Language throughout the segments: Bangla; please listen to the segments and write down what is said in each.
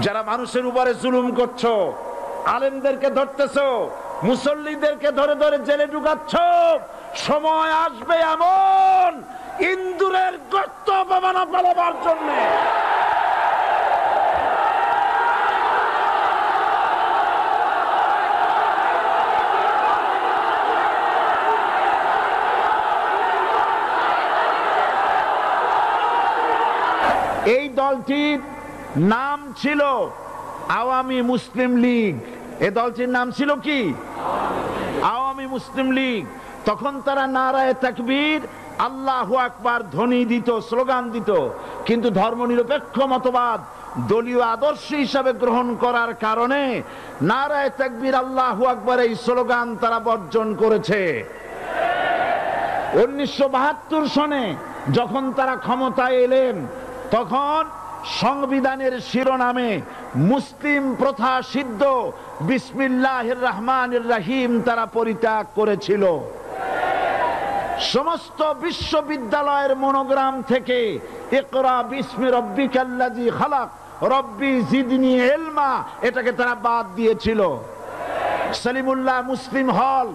যারা মানুষের উপরে জুলুম করছো, আলেমদেরকে ধরতেছো, মুসল্লিদেরকে ধরে ধরে জেলে ঢুকাচ্ছ, সময় আসবে এমন ইন্দুরের গর্ত অপমানা পালাবার জন্য। এই দলটির নাম ছিল আওয়ামী মুসলিম লীগ। এই দলটির নাম ছিল কি? আওয়ামী মুসলিম লীগ। তখন তারা নারায়ে তাকবীর, আল্লাহু আকবার ধ্বনি দিত, স্লোগান দিত, কিন্তু ধর্মনিরপেক্ষ মতবাদ দলীয় আদর্শ হিসাবে গ্রহণ করার কারণে নারায়ে তাকবীর, আল্লাহু আকবার এই স্লোগান তারা বর্জন করেছে। 1972 সনে যখন তারা ক্ষমতায় এলেন, তখন সংবিধানের শিরোনামে মুসলিম প্রথা সিদ্ধ বিসমিল্লাহির রহমানির রহিম তারা পরিত্যাগ করেছিল। সমস্ত বিশ্ববিদ্যালয়ের মনোগ্রাম থেকে ইকরা বিসমি রব্বিকাল্লাযী খালাক রব্বি জিদনি ইলমা এটাকে তারা বাদ দিয়েছিল। সলিমুল্লাহ মুসলিম হল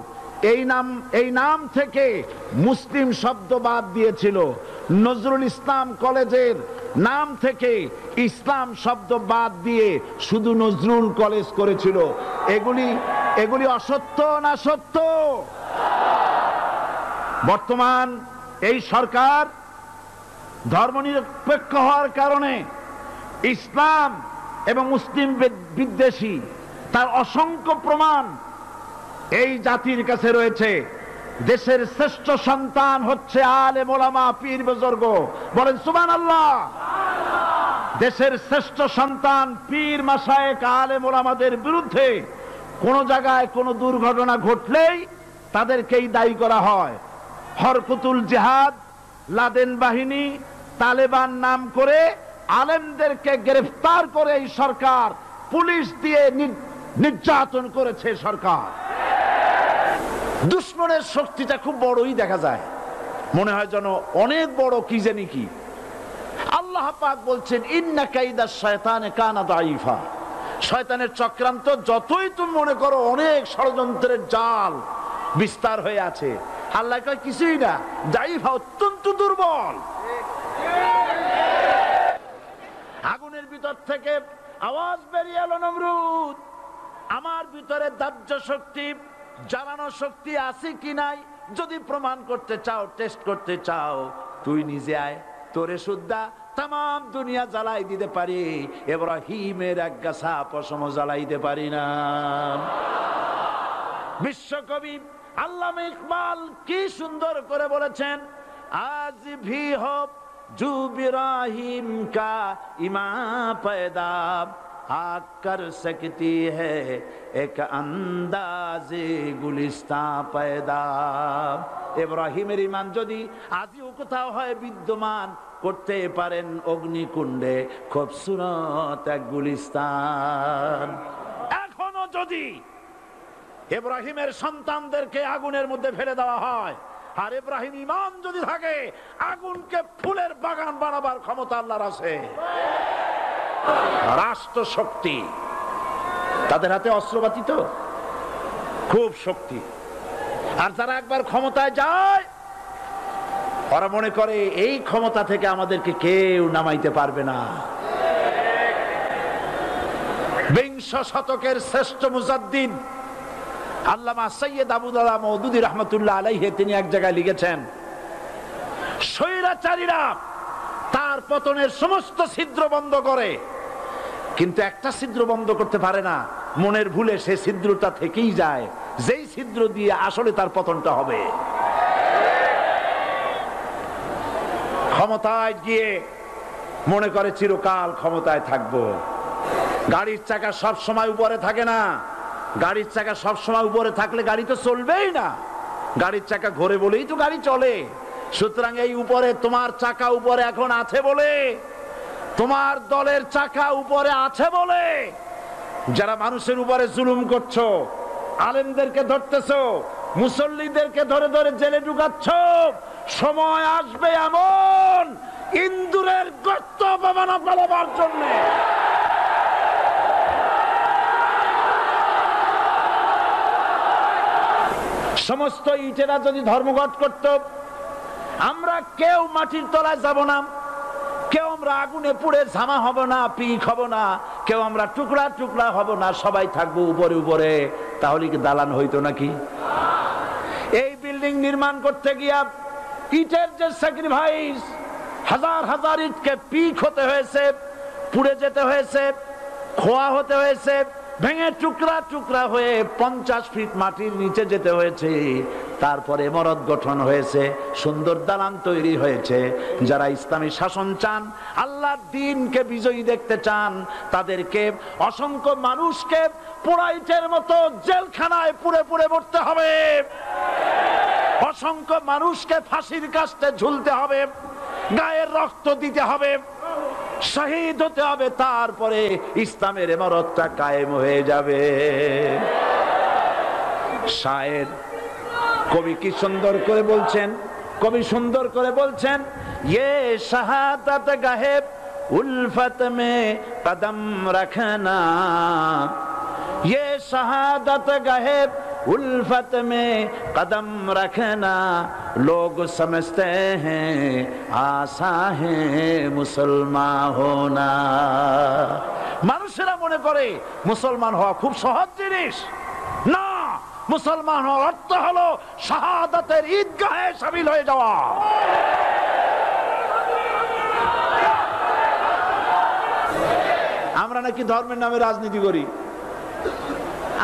এই নাম থেকে মুসলিম শব্দ বাদ দিয়েছিল। নজরুল ইসলাম কলেজের নাম থেকে ইসলাম শব্দ বাদ দিয়ে শুধু নজরুল কলেজ করেছিল। এগুলি অসত্য না সত্য? বর্তমান এই সরকার ধর্মনিরপেক্ষ হওয়ার কারণে ইসলাম এবং মুসলিম বিদ্বেষী, তার অসংখ্য প্রমাণ এই জাতির কাছে রয়েছে। দেশের শ্রেষ্ঠ সন্তান হচ্ছে আলেম ওলামা, পীর বুজুর্গ। বলেন সুবহানাল্লাহ। দেশের শ্রেষ্ঠ সন্তান পীর মাশায়েখ আলেম ওলামাদের বিরুদ্ধে কোন জায়গায় কোন দুর্ঘটনা ঘটলেই তাদেরকেই দায়ী করা হয়। হরকতুল জিহাদ, লাদেন বাহিনী, তালেবান নাম করে আলেমদেরকে গ্রেফতার করে এই সরকার পুলিশ দিয়ে নির্যাতন করেছে সরকার। দুশমনের শক্তিটা খুব বড়ই দেখা যায়, মনে হয় যেন অনেক বড় কি জানি কি। আল্লাহ পাক বলছেন ইন্না কাইদাশ শায়তানে কানা দাঈফা। শয়তানের চক্রান্ত যতই তুমি মনে করো অনেক ষড়যন্ত্রের জাল বিস্তার হয়ে আছে, আল্লাহ কয় কিছুই না, দাঈফা অত্যন্ত দুর্বল। আগুনের ভিতর থেকে আওয়াজ বেরিয়ে এলো, নমরুদ আমার ভিতরে দাহ্য শক্তি, জ্বালানো শক্তি আছে কি নাই যদি প্রমাণ করতে চাও, টেস্ট করতে চাও, তুই নিজে আয়, তোরে সুদ্ধা তাম দুনিয়া জ্বালাই দিতে পারি, ইব্রাহিমের এক গাছা পশম জ্বালাইতে পারি না। বিশ্বকবি আল্লামা ইকবাল কি সুন্দর করে বলেছেন, আজ ভি হো জু ইব্রাহিম কা ইমা পয়দা आग कर सकती है एक अंदाज़े गुलिस्तां पैदा। ইব্রাহিমের ঈমান যদি আজও কোথাও হয় বিদ্যমান, করতে পারেন অগ্নিকুণ্ডে খুবসুরত এক গুলিস্তান। এখনো যদি ইব্রাহিমের সন্তানদেরকে আগুনের মধ্যে ফেলে দেওয়া হয়, আর ইব্রাহিম ঈমান যদি থাকে, আগুনকে ফুলের বাগান বানাবার ক্ষমতা আল্লাহর আছে। রাষ্ট্র শক্তি, তাদের হাতে অস্ত্রপাতি তো খুব শক্তি। আর যারা একবার ক্ষমতায় যায়, ওরা মনে করে এই ক্ষমতা থেকে আমাদেরকে কেউ নামাইতে পারবে না। বিংশ শতকের শ্রেষ্ঠ মুজাদ্দিদ আল্লামা সৈয়দ আবুদুল্লাহ মওদুদী রাহমাতুল্লাহ আলাইহি তিনি এক জায়গায় লিখেছেন, স্বৈরাচারীরা তার পতনের সমস্ত ছিদ্র বন্ধ করে, কিন্তু একটা ছিদ্র বন্ধ করতে পারে না, মনের ভুলে সে ছিদ্রটা থেকেই যায়, যেই ছিদ্র দিয়ে আসলে তার পতনটা হবে। ক্ষমতায় গিয়ে মনে করে চিরকাল ক্ষমতায় থাকবো। গাড়ির চাকা সব সময় উপরে থাকে না, গাড়ির চাকা সব সময় উপরে থাকলে গাড়ি তো চলবেই না, গাড়ির চাকা ঘোরে বলেই তো গাড়ি চলে। সুতরাং এই উপরে তোমার চাকা উপরে এখন আছে বলে, তোমার দলের চাকা উপরে আছে বলে যারা মানুষের উপরে জুলুম করছো, আলেমদেরকে ধরতেছো, মুসল্লিদেরকে ধরে ধরে জেলে ঢুকাচ্ছ, সময় আসবে এমন ইন্দুরের গর্ত অপমানা পালাবার জন্য। সমস্ত ইটেরা যদি ধর্মঘট করত, আমরা কেউ মাটির তলায় যাব না, কেউ আমরা আগুনে পুড়ে ঝামা হব না, পিক হব না, কেউ আমরা টুকরা টুকরা হব না, সবাই থাকবো উপরে উপরে, তাহলে কি দালান হইতো নাকি? এই বিল্ডিং নির্মাণ করতে গিয়া ইটের যে স্যাক্রিফাইস, হাজার হাজার ইটকে পিক হতে হয়েছে, পুড়ে যেতে হয়েছে, খোয়া হতে হয়েছে, ভেঙে টুকরা টুকরা হয়ে 50 ফিট মাটির নিচে যেতে হয়েছে, তারপরে ইমারত গঠন হয়েছে, সুন্দর দালান তৈরি হয়েছে। যারা ইসলামী শাসন চান, আল্লাহর দ্বীনকে বিজয়ী দেখতে চান, তাদেরকে অসংখ্য মানুষকে পোড়াইটের মতো জেলখানায় পুড়ে পুড়ে মরতে হবে, অসংখ্য মানুষকে ফাঁসির কাস্টে ঝুলতে হবে, গায়ের রক্ত দিতে হবে, শহীদ হতে হবে, তারপরে ইসলামের ইমারতটা কায়েম হয়ে যাবে। শায়ের কবি কি সুন্দর করে বলছেন, কবি সুন্দর করে বলছেন, ये शहादत गाहे उल्फत में कदम रखना, ये शहादत गाहे उल्फत में कदम रखना, लोग समझते हैं आसा है मुसलमान होना। মানুষেরা মনে করে মুসলমান হওয়া খুব সহজ জিনিস। না, মুসলমান হওয়ার অর্থ হলো শাহাদাতের ঈদগাহে শামিল হয়ে যাওয়া। আমরা নাকি ধর্মের নামে রাজনীতি করি।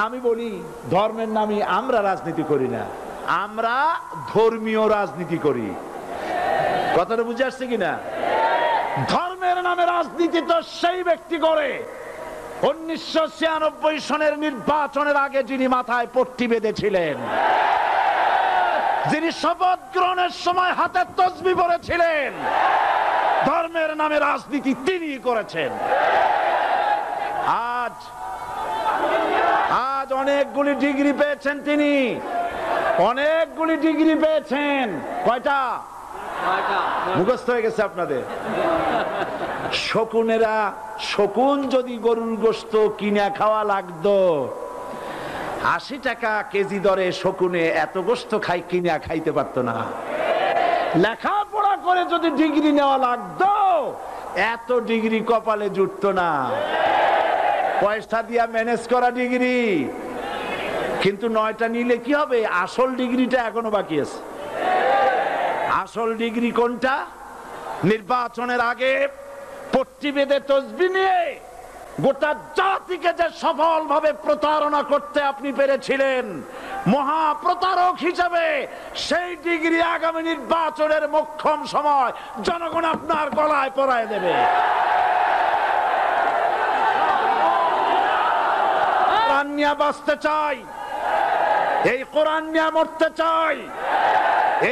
আমি বলি, ধর্মের নামে আমরা রাজনীতি করি না, আমরা ধর্মীয় রাজনীতি করি। কথাটা বুঝে আসছে কিনা? ধর্মের নামে রাজনীতি তো সেই ব্যক্তি করে 1996 সনের নির্বাচনের আগে যিনি মাথায় পট্টি বেঁধেছিলেন, যিনি শপথ গ্রহণের সময় হাতে তসবি পরেছিলেন, ধর্মের নামে রাজনীতি তিনি করেছেন। আজ অনেকগুলি ডিগ্রি পেয়েছেন তিনি, অনেকগুলি ডিগ্রি পেয়েছেন। কয়টা? মুখস্থ হয়ে গেছে আপনাদের। শকুনেরা, শকুন যদি গরুর গোশত কিনে খাওয়া লাগতো, 80 টাকা কেজি দরে শকুনে এত গোশত কিনে খাইতে পারতো না। লেখাপড়া করে যদি ডিগ্রি নেওয়া লাগতো, এত ডিগ্রি কপালে জুটতো না। পয়সা দিয়া ম্যানেজ করা ডিগ্রি, কিন্তু 9টা নিলে কি হবে? আসল ডিগ্রিটা এখনো বাকি আছে। আসল ডিগ্রি কোনটা? নির্বাচনের আগে পট্টি বেঁধে তসবিহ নিয়ে গোটা জাতিকে যে সফলভাবে প্রতারণা করতে আপনি পেরেছিলেন মহা প্রতারক হিসেবে, সেই ডিগ্রি আগামী নির্বাচনের মোক্ষম সময় জনগণ আপনার গলায় পরায় দেবে। কোরআন নিয়ে বাঁচতে চাই, এই কোরআন নিয়ে মরতে চাই,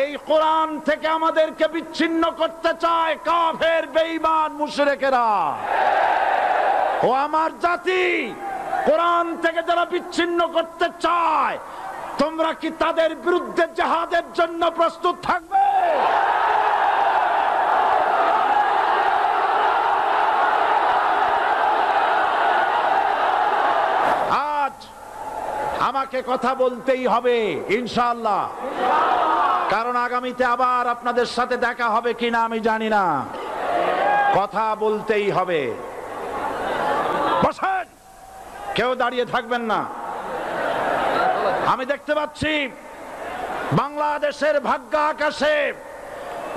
এই কোরআন থেকে আমাদেরকে বিচ্ছিন্ন করতে চায় কাফের, বেঈমান, মুশরিকেরা। ও আমার জাতি, কোরআন থেকে যারা বিচ্ছিন্ন করতে চায়, তোমরা কি তাদের বিরুদ্ধে জিহাদের জন্য প্রস্তুত থাকবে? আজ আমাকে কথা বলতেই হবে ইনশাআল্লাহ, কারণ আগামীতে আবার আপনাদের সাথে দেখা হবে কিনা আমি জানি না। কথা বলতেই হবে। বসেন, কেউ দাঁড়িয়ে থাকবেন না। আমি দেখতে পাচ্ছি বাংলাদেশের ভাগ্য আকাশে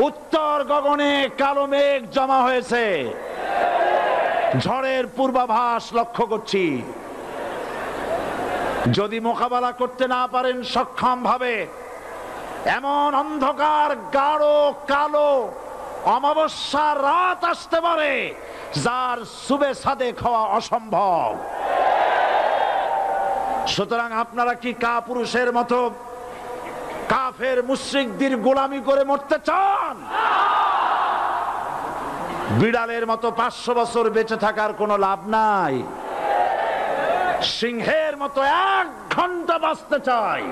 উত্তর গগনে কালো মেঘ জমা হয়েছে, ঝড়ের পূর্বাভাস লক্ষ্য করছি। যদি মোকাবেলা করতে না পারেন সক্ষম ভাবে, এমন অন্ধকার গাঢ় কালো অমাবস্যার রাত আসতে পারে যার সুবে সাদেক হওয়া অসম্ভব। সুতরাং আপনারা কি কাপুরুষের মতো কাফের মুশরিকদের গোলামি করে মরতে চান? বিড়ালের মতো 500 বছর বেঁচে থাকার কোনো লাভ নাই। সিংহের মতো 1 ঘন্টা বাঁচতে চাই।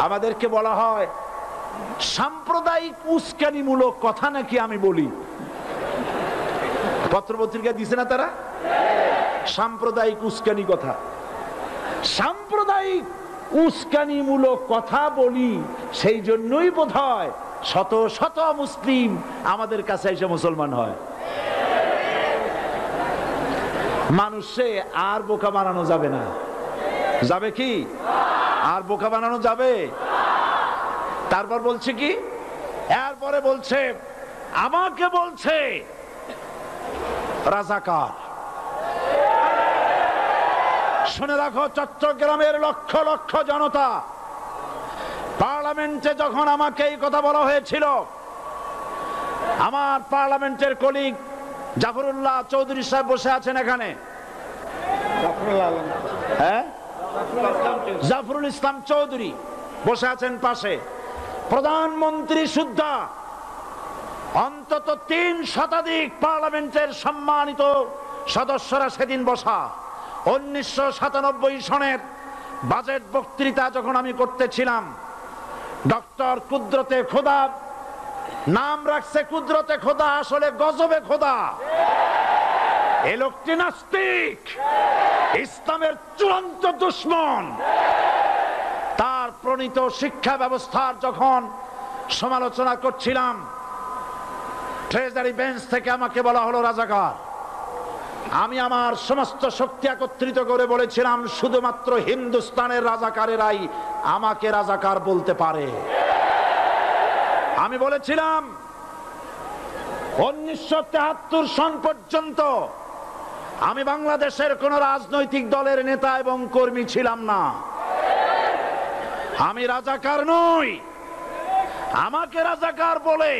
আমাদেরকে বলা হয় সাম্প্রদায়িক উস্কানিমূলক কথা নাকি আমি বলি। পত্রপত্রিকা দিছে না তারা? সাম্প্রদায়িক উস্কানি কথা। সাম্প্রদায়িক উস্কানিমূলক কথা বলি, সেই জন্যই বোধহয় শত শত মুসলিম আমাদের কাছে এসে মুসলমান হয়। মানুষে আর বোকা বানানো যাবে না। যাবে কি? আর বোকা বানানো যাবে? তারপর বলছে কি, এরপরে বলছে আমাকে বলছে রাজাকার। শুনে রাখো চট্টগ্রামের লক্ষ লক্ষ জনতা, পার্লামেন্টে যখন আমাকে এই কথা বলা হয়েছিল, আমার পার্লামেন্টের কলিগ জাফরুল্লাহ চৌধুরী সাহেব বসে আছেন এখানে, হ্যাঁ জাফরুল ইসলাম চৌধুরী বসে আছেন পাশে, প্রধানমন্ত্রী সুদ্ধা, অন্তত 3 শতাধিক পার্লামেন্টের সম্মানিত সদস্যরা সেদিন বসা। 1997 সনের বাজেট বক্তৃতা যখন আমি করতেছিলাম, ডক্টর কুদরতে খোদা, নাম রাখছে কুদরতে খোদা, আসলে গজবে খোদা। এই লোকটি নাস্তিক, ইসলামের চূড়ান্ত দুশমন। তার প্রণীত শিক্ষা ব্যবস্থার যখন সমালোচনা করছিলাম, ট্রেজারি বেঞ্চ থেকে আমাকে বলা হলো রাজাকার। আমি আমার সমস্ত শক্তি একত্রিত করে বলেছিলাম, শুধুমাত্র হিন্দুস্তানের রাজাকারেরাই আমাকে রাজাকার বলতে পারে। আমি বলেছিলাম 1973 সন পর্যন্ত আমি বাংলাদেশের কোন রাজনৈতিক দলের নেতা এবং কর্মী ছিলাম না। আমি রাজাকার নই। আমাকে রাজাকার বলে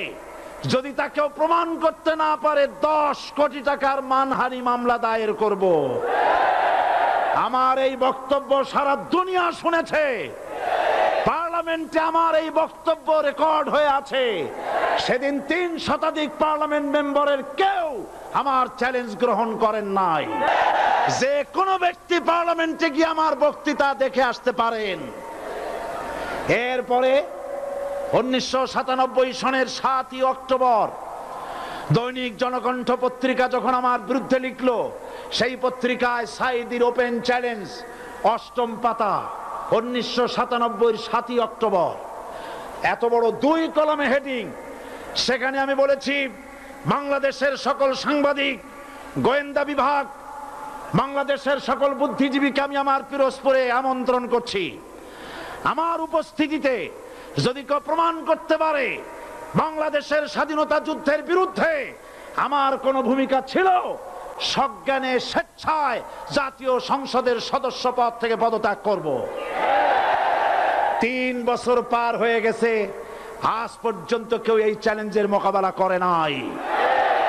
যদি তাকেও প্রমাণ করতে না পারে, 10 কোটি টাকার মানহানি মামলা দায়ের করব। আমার এই বক্তব্য সারা দুনিয়া শুনেছে। পার্লামেন্টে আমার এই বক্তব্য রেকর্ড হয়ে আছে। সেদিন 3 শতাধিক পার্লামেন্ট মেম্বারের কেউ আমার চ্যালেঞ্জ গ্রহণ করেন নাই। যে কোনো ব্যক্তি পার্লামেন্টে গিয়ে আমার বক্তৃতা দেখে আসতে পারেন। এরপরে 1997 সনের 7 অক্টোবর দৈনিক জনকণ্ঠ পত্রিকা যখন আমার বিরুদ্ধে লিখলো, সেই পত্রিকায় সাইদির ওপেন চ্যালেঞ্জ 8ম পাতা, 1997 7 অক্টোবর, এত বড় 2 কলামে হেডিং। সেখানে আমি বলেছি, বাংলাদেশের সকল সাংবাদিক, গোয়েন্দা বিভাগ, বাংলাদেশের সকল বুদ্ধিজীবীকে আমি আমার পিরোজপুরে আমন্ত্রণ করছি। আমার উপস্থিতিতে যদি কেউ প্রমাণ করতে পারে বাংলাদেশের স্বাধীনতা যুদ্ধের বিরুদ্ধে আমার কোনো ভূমিকা ছিল, সজ্ঞানে স্বেচ্ছায় জাতীয় সংসদের সদস্য পদ থেকে পদত্যাগ করব। 3 বছর পার হয়ে গেছে, আজ পর্যন্ত কেউ এই চ্যালেঞ্জের মোকাবেলা করে নাই।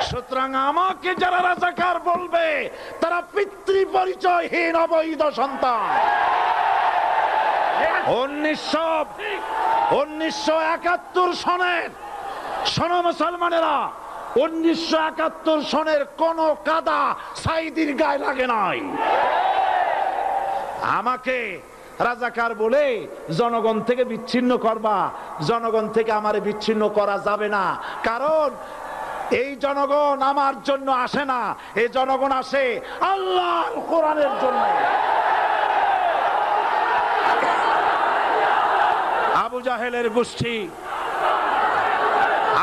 সুতরাং আমাকে যারা রাজাকার বলবে, তারা পিতৃ পরিচয়হীন অবৈধ সন্তান। 1971 সনের, শোনো মুসলমানেরা, 1971 সনের কোন কাদা সাইদির গায়ে লাগে নাই। আমাকে রাজাকার বলে জনগণ থেকে বিচ্ছিন্ন করবা, জনগণ থেকে আমারে বিচ্ছিন্ন করা যাবে না। কারণ এই জনগণ আমার জন্য আসে না, এই জনগণ আসে আল্লাহর কোরআনের জন্য। আবু জাহেলের গোষ্ঠী,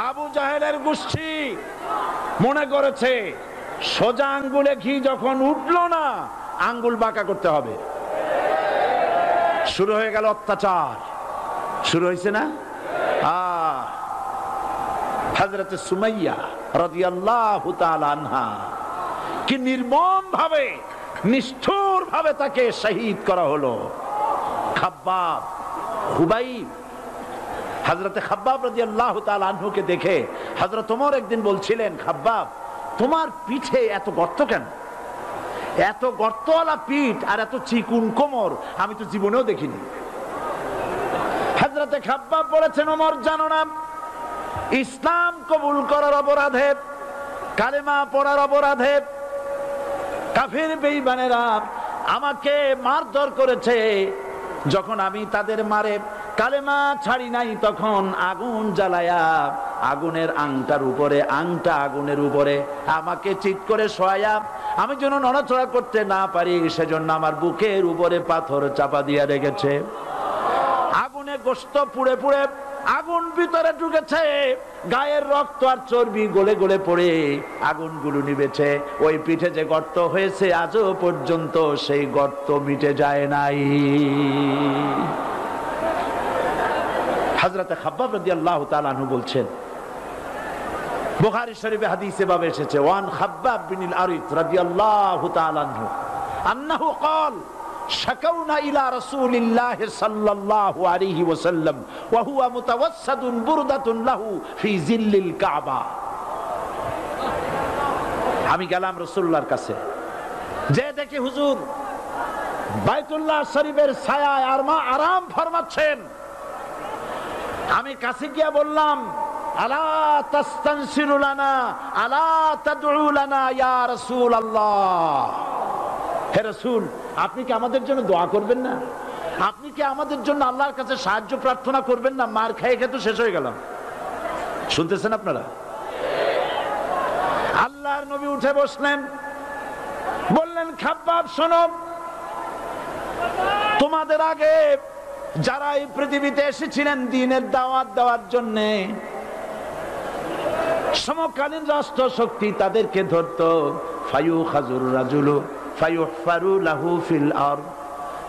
আবু জাহেলের গোষ্ঠী মনে করেছে সোজা আঙ্গুলে ঘি যখন উঠলো না, আঙ্গুল বাঁকা করতে হবে। শুরু হয়ে গেল অত্যাচার, শুরু হয়েছে না? হযরত সুমাইয়া রাদিয়াল্লাহু তাআলা আনহা কি নির্মম ভাবে, নিষ্ঠুর ভাবে তাকে শহীদ করা হলো। খাব্বাব, খুবাইব, হযরত খাব্বাব রাদিয়াল্লাহু তাআলা আনহুকে দেখে হযরত ওমর একদিন বলছিলেন, খাব্বাব তোমার পিঠে এত গর্ত কেন? এত গর্তওয়ালা পিঠ আর এত চিকুন কোমর আমি তো জীবনেও দেখিনি। হযরত খাব্বাব বলেছেন, ওমর জানো না, ইসলাম কবুল করার অপরাধে, কালেমা পড়ার অপরাধে কাফির বেঈমানেরা আমাকে মারধর করেছে। যখন আমি তাদের মারে কালেমা ছাড়ি নাই, তখন আগুন জ্বালায়া আগুনের আংটার উপরে, আংটা আগুনের উপরে, আমাকে চিৎ করে শোয়া, আমি যেন নড়াচড়া করতে না পারি সেজন্য আমার বুকের উপরে পাথর চাপা দিয়ে রেখেছে। আগুনে গোশত পুড়ে পুড়ে আগুন ভিতরে ঢুকেছে, গায়ের রক্ত আর চর্বি গলে গলে পড়ে আগুনগুলো নিভেছে। ওই পিঠে যে গর্ত হয়েছে আজও পর্যন্ত সেই গর্ত মিটে যায় নাই। হযরত খাব্বাব রাদিয়াল্লাহু তাআলা আনহু বলছেন, বুখারী শরীফে হাদিসে ভাবে এসেছে, ওয়ান খাব্বাব বিনুল আরিত রাদিয়াল্লাহু তাআলা আনহু আন্নাহু ক্বাল শাকাউনা ইলা রাসূলিল্লাহি সাল্লাল্লাহু আলাইহি ওয়াসাল্লাম ওয়া হুয়া মুতাওয়াসসাদুন বুরদাতুন লাহু ফি জিল্লিল কাবা। আমি গেলাম রাসূলুল্লাহর কাছে, যে দেখি হুজুর বাইতুল্লাহ শরীফের ছায়ায় আরাম ফরমাচ্ছেন। আমি কাছে গিয়ে বললাম, আলা তাস্তানসিরু লানা আলা তাদউ লানা ইয়া রাসূলুল্লাহ, হে রাসূল আপনি কি আমাদের জন্য দোয়া করবেন না? আপনি কি আমাদের জন্য আল্লাহর কাছে সাহায্য প্রার্থনা করবেন না? মার খেয়ে খেয়ে তো শেষ হয়ে গেলাম। শুনতেছেন আপনারা? আল্লাহর নবী উঠে বসলেন, বললেন, খাব্বাব শোনো, তোমাদের আগে যারা এই পৃথিবীতে এসেছিলেন দ্বীনের দাওয়াত দেওয়ার জন্য, সমকালীন রাষ্ট্র শক্তি তাদেরকে ধরতো, ফায়ুখাজুর রাজুলু ফায়ুহফারু লাহু ফিল আরদ,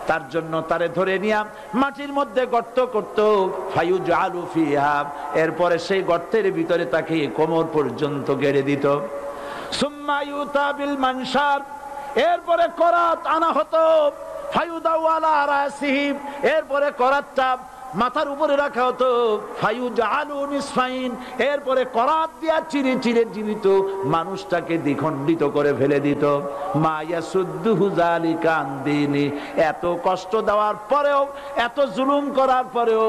তার জন্য তারে ধরে নিয়া মাটির মধ্যে গর্ত করত, ফায়ুজআলু ফিহা, এরপরে সেই গর্তের ভিতরে তাকে কোমর পর্যন্ত গেড়ে দিত। সুম্মা ইউতা বিল মানশার, এরপরে করাত আনা হতো, ফায়ুদাউ আলা রাসিহি, এরপরে করাতটা মাথার উপরে রাখা হতো, ফায়ুজআলু নিসফাইন, এরপরে করাত দিয়া চিরে চিরে জীবিত মানুষটাকে দ্বিখণ্ডিত করে ফেলে দিত। মা ইয়াসুদ্দুহু যালিকা আন দীনি, এত কষ্ট দেওয়ার পরেও, এত জুলুম করার পরেও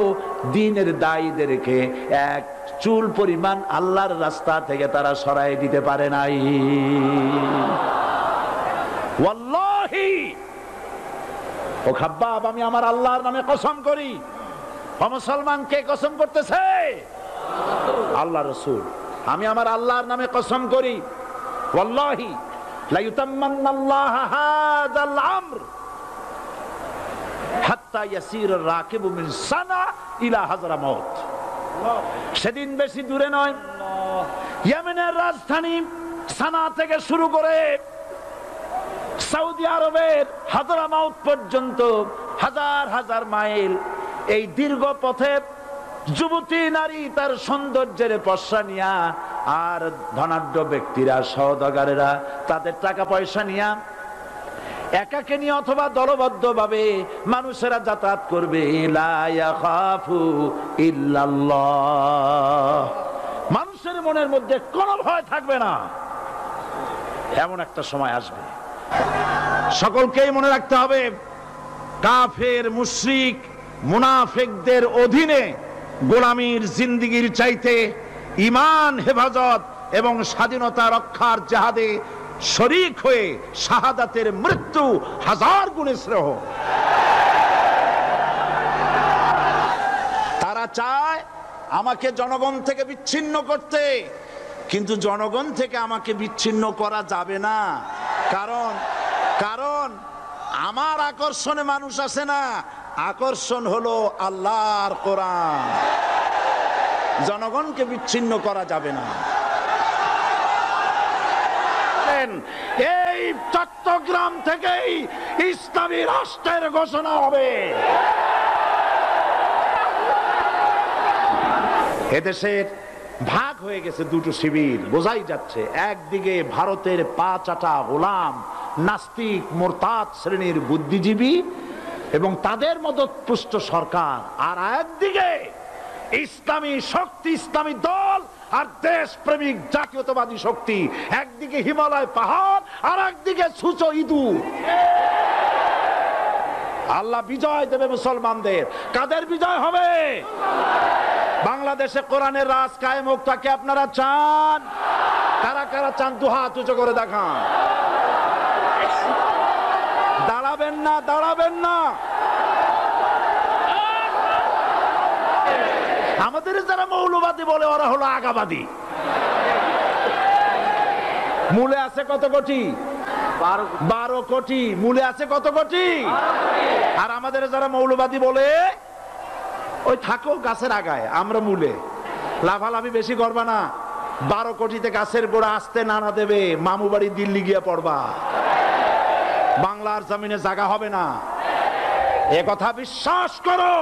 দ্বীনের দায়ীদেরকে এক চুল পরিমাণ আল্লাহর রাস্তা থেকে তারা সরাই দিতে পারে নাই। ওয়াল্লাহি, ও খাব্বাব, আমি আমার আল্লাহর নামে কসম করি। মুসলমান কে কসম করতেছে? আল্লাহ রাসূল। আমি আমার আল্লাহর নামে কসম করি, ওয়াল্লাহি লা ইউতাম্মান্নাল্লাহু হাযাল আমর হাত্তা ইয়াসির রাকিবু মিন সানা ইলা হাযরামাউত। সেদিন বেশি দূরে নয়, ইয়েমেনের রাজধানী সানা থেকে শুরু করে সৌদি আরবের হাযরামাউত পর্যন্ত হাজার হাজার মাইল, এই দীর্ঘ পথে যুবতী নারী তার সৌন্দর্যের পশ্চা নিয়া, আর ধনাঢ্য ব্যক্তিরা সওদাগরেরা তাদের টাকা পয়সা নিয়া একাকে নিয়ে অথবা দলবদ্ধ ভাবে মানুষেরা যাতায়াত করবে। লা ইয়াখাফু ইল্লাল্লাহ, মানুষের মনের মধ্যে কোনো ভয় থাকবে না। এমন একটা সময় আসবে, সকলকেই মনে রাখতে হবে, কাফের মুশরিক মুনাফিকদের অধীনে গোলামীর জিন্দেগির চাইতে ঈমান হেফাজত এবং স্বাধীনতা রক্ষার জিহাদে শরীক হয়ে শাহাদাতের মৃত্যু হাজার গুণে শ্রেয়। তারা চায় আমাকে জনগণ থেকে বিচ্ছিন্ন করতে, কিন্তু জনগণ থেকে আমাকে বিচ্ছিন্ন করা যাবে না। কারণ আমার আকর্ষণে মানুষ আসে না, আকর্ষণ হলো আল্লাহর কোরআন। জনগণকে বিচ্ছিন্ন করা যাবে না। এই চট্টগ্রাম থেকেই ইসলামী রাষ্ট্রের ঘোষণা হবে। এদেশের ভাগ হয়ে গেছে দুটো শিবির, বোঝাই যাচ্ছে। একদিকে ভারতের পা চাটা গোলাম নাস্তিক মোরতাদ শ্রেণীর বুদ্ধিজীবী এবং তাদের মদতপুষ্ট সরকার, আর একদিকে ইসলামী শক্তি, ইসলামী দল আর দেশ প্রেমিক জাতীয়তাবাদী শক্তি। একদিকে হিমালয় পাহাড় আর একদিকে সূচো ইঁদুর। আল্লাহ বিজয় দেবে মুসলমানদের। কাদের বিজয় হবে? বাংলাদেশে কোরআনের রাজ কায়েম হোক, তাকে আপনারা চান? কারা কারা চান? দু হাত উঁচু করে দেখান। দাঁড়াবেন না, দাঁড়াবেন না। আমাদের যারা মৌলবাদী বলে ওরা হলো আগাবাদী। মূলে আছে কত কোটি? 12 কোটি। মূলে আছে কত কোটি? আর আমাদের যারা মৌলবাদী বলে ওই থাকো গাছের আগায়, আমরা মূলে। লাফালাফি বেশি করবা না, 12 কোটিতে গাছের গোড়া আসতে নানা দেবে, মামু বাড়ি দিল্লি গিয়ে পড়বা, বাংলার জমিনে জায়গা হবে না। এ কথা বিশ্বাস করো।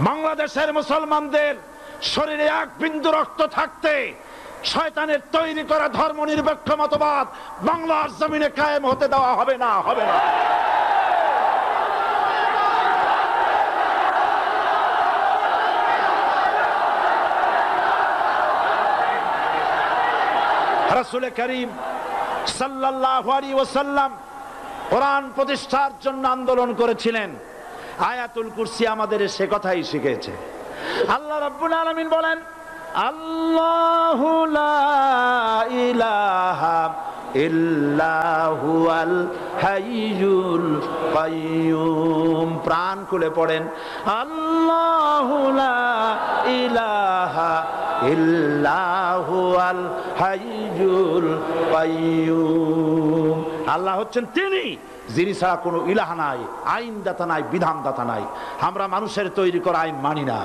বাংলাদেশের মুসলমানদের শরীরে এক বিন্দু রক্ত থাকতে শয়তানের তৈরি করা ধর্ম নিরপেক্ষ মতবাদ বাংলার জমিনে কায়েম হতে দেওয়া হবে না, হবে না। রাসূল করিম সাল্লাল্লাহু আলাইহি ওয়াসাল্লাম কোরআন প্রতিষ্ঠার জন্য আন্দোলন করেছিলেন। আয়াতুল কুরসি আমাদের সে কথাই শিখেছে। আল্লাহ রাব্বুল আলামিন বলেন, আল্লাহু লা ইলাহা ইল্লা হুয়াল হাইয়ুল কাইয়্যুম। প্রাণ খুলে পড়েন, আল্লাহু লা ইলাহা ইল্লা হুয়াল হাইয়ুল কাইয়্যুম। আল্লাহ হচ্ছেন তিনি যিনি ছাড়া কোনো ইলাহ নাই, আইনদাতা নাই, বিধানদাতা নাই। আমরা মানুষের তৈরি করা আইন মানি না।